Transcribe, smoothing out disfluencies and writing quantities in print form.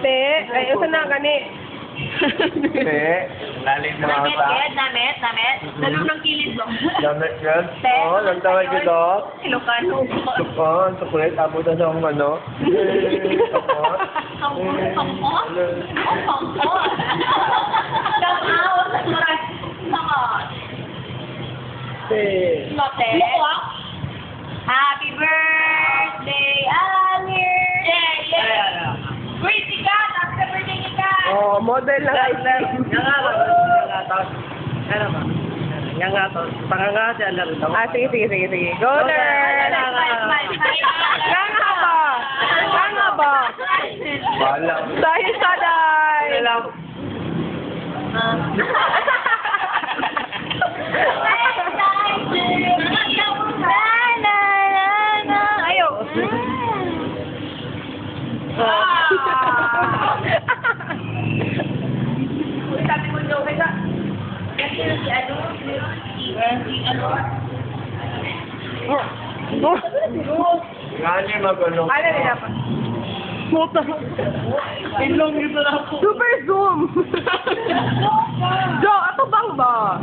Te, ay, usan na gani. Te, lalim na Damit, mata. Ed, damit. Lalo ng kilid mo. Damit yan? Te. Oo, nagtawag ko to. Ilocano. Sukon, sukulit, abo na sa akong ano. Sukon. Sampo? Sampo? Come out. Come on. Te. Lotte. Happy birthday, Amir! Yeah. Birthday ka! Happy birthday ka! Oh, model ng ice cream. Ah, sige. Go there! Kanga ba? Kanga ba? Bahala. Dahil sa day! Ayaw! Sabi mo daw kaya kasi si ano Ngani magano. Ano rin ako? Puta. Ilong ito na ako. Super zoom! Jo, ato bang ba?